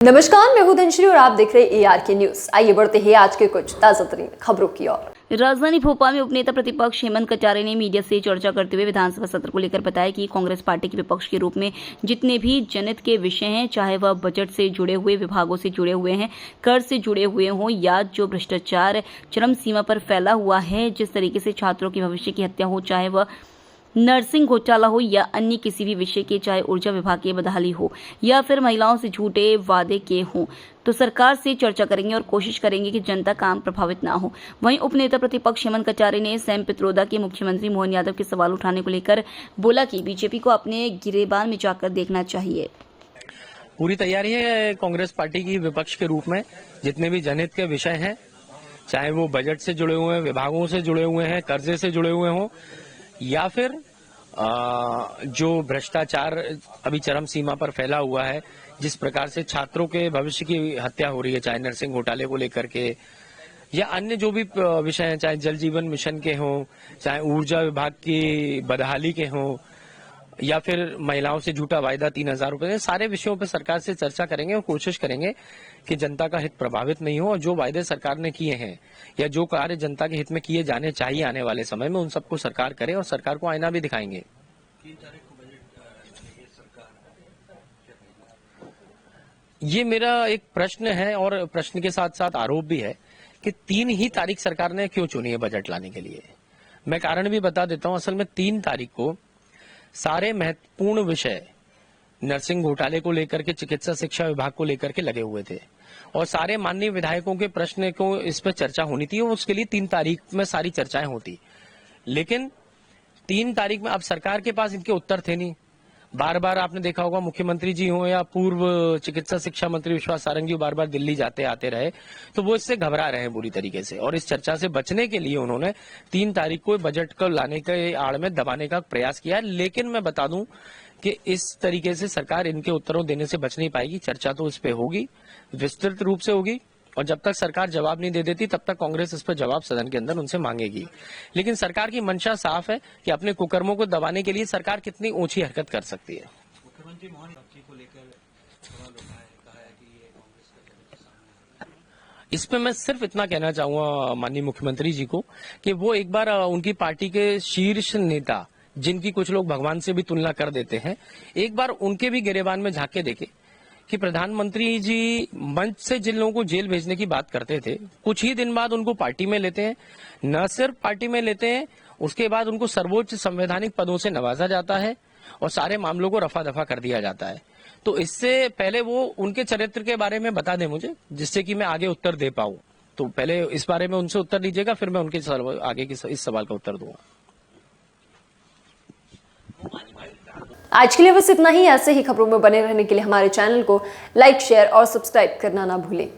नमस्कार, मैं हूं धनश्री और आप देख रहे हैं ARK न्यूज। आइए बढ़ते हैं आज के कुछ ताजा तरीन खबरों की ओर। राजधानी भोपाल में उपनेता प्रतिपक्ष हेमंत कचारे ने मीडिया से चर्चा करते हुए विधानसभा सत्र को लेकर बताया कि कांग्रेस पार्टी के विपक्ष के रूप में जितने भी जनहित के विषय हैं, चाहे वह बजट से जुड़े हुए, विभागों से जुड़े हुए हैं, कर से जुड़े हुए हों या जो भ्रष्टाचार चरम सीमा पर फैला हुआ है, जिस तरीके से छात्रों के भविष्य की हत्या हो, चाहे वह नर्सिंग घोटाला हो या अन्य किसी भी विषय के, चाहे ऊर्जा विभाग की बदहाली हो या फिर महिलाओं से झूठे वादे के हों, तो सरकार से चर्चा करेंगे और कोशिश करेंगे कि जनता काम प्रभावित ना हो। वहीं उपनेता प्रतिपक्ष हेमंत कचारे ने सैम पित्रोदा के मुख्यमंत्री मोहन यादव के सवाल उठाने को लेकर बोला कि बीजेपी को अपने गिरेबान में जाकर देखना चाहिए। पूरी तैयारी है कांग्रेस पार्टी की विपक्ष के रूप में। जितने भी जनहित के विषय हैं, चाहे वो बजट से जुड़े हुए हैं, विभागों से जुड़े हुए हैं, कर्जे से जुड़े हुए हों या फिर जो भ्रष्टाचार अभी चरम सीमा पर फैला हुआ है, जिस प्रकार से छात्रों के भविष्य की हत्या हो रही है, चाहे नर्सिंग घोटाले को लेकर के या अन्य जो भी विषय हैं, चाहे जल जीवन मिशन के हों, चाहे ऊर्जा विभाग की बदहाली के हों या फिर महिलाओं से झूठा वायदा 3,000 रुपए, सारे विषयों पर सरकार से चर्चा करेंगे और कोशिश करेंगे कि जनता का हित प्रभावित नहीं हो और जो वायदे सरकार ने किए हैं या जो कार्य जनता के हित में किए जाने चाहिए आने वाले समय में, उन सबको सरकार करे और सरकार को आईना भी दिखाएंगे। ये मेरा एक प्रश्न है और प्रश्न के साथ साथ आरोप भी है कि 3 ही तारीख सरकार ने क्यों चुनी है बजट लाने के लिए। मैं कारण भी बता देता हूं। असल में 3 तारीख को सारे महत्वपूर्ण विषय नर्सिंग घोटाले को लेकर के, चिकित्सा शिक्षा विभाग को लेकर के लगे हुए थे और सारे माननीय विधायकों के प्रश्न को इस पर चर्चा होनी थी और उसके लिए 3 तारीख में सारी चर्चाएं होती। लेकिन 3 तारीख में अब सरकार के पास इनके उत्तर थे नहीं। बार बार आपने देखा होगा, मुख्यमंत्री जी हो या पूर्व चिकित्सा शिक्षा मंत्री विश्वास सारंग जी बार बार दिल्ली जाते आते रहे, तो वो इससे घबरा रहे हैं बुरी तरीके से और इस चर्चा से बचने के लिए उन्होंने 3 तारीख को बजट को लाने के आड़ में दबाने का प्रयास किया। लेकिन मैं बता दूं कि इस तरीके से सरकार इनके उत्तरों देने से बच नहीं पाएगी। चर्चा तो इस पे होगी, विस्तृत रूप से होगी और जब तक सरकार जवाब नहीं दे देती तब तक कांग्रेस इस पर जवाब सदन के अंदर उनसे मांगेगी। लेकिन सरकार की मंशा साफ है कि अपने कुकर्मों को दबाने के लिए सरकार कितनी ऊंची हरकत कर सकती है। मुख्यमंत्री मोहन यादव को लेकर सवाल उठाया है, कहा है कि ये कांग्रेस का गलत सामने है। इस पे मैं सिर्फ इतना कहना चाहूंगा माननीय मुख्यमंत्री जी को कि वो एक बार उनकी पार्टी के शीर्ष नेता, जिनकी कुछ लोग भगवान से भी तुलना कर देते हैं, एक बार उनके भी गिरेबान में झांक के देखे कि प्रधानमंत्री जी मंच से जिन लोगों को जेल भेजने की बात करते थे, कुछ ही दिन बाद उनको पार्टी में लेते हैं। न सिर्फ पार्टी में लेते हैं, उसके बाद उनको सर्वोच्च संवैधानिक पदों से नवाजा जाता है और सारे मामलों को रफा दफा कर दिया जाता है। तो इससे पहले वो उनके चरित्र के बारे में बता दें मुझे, जिससे कि मैं आगे उत्तर दे पाऊं। तो पहले इस बारे में उनसे उत्तर दीजिएगा, फिर मैं उनके आगे की इस सवाल का उत्तर दूंगा। आज के लिए बस इतना ही। ऐसे ही खबरों में बने रहने के लिए हमारे चैनल को लाइक, शेयर और सब्सक्राइब करना ना भूलें।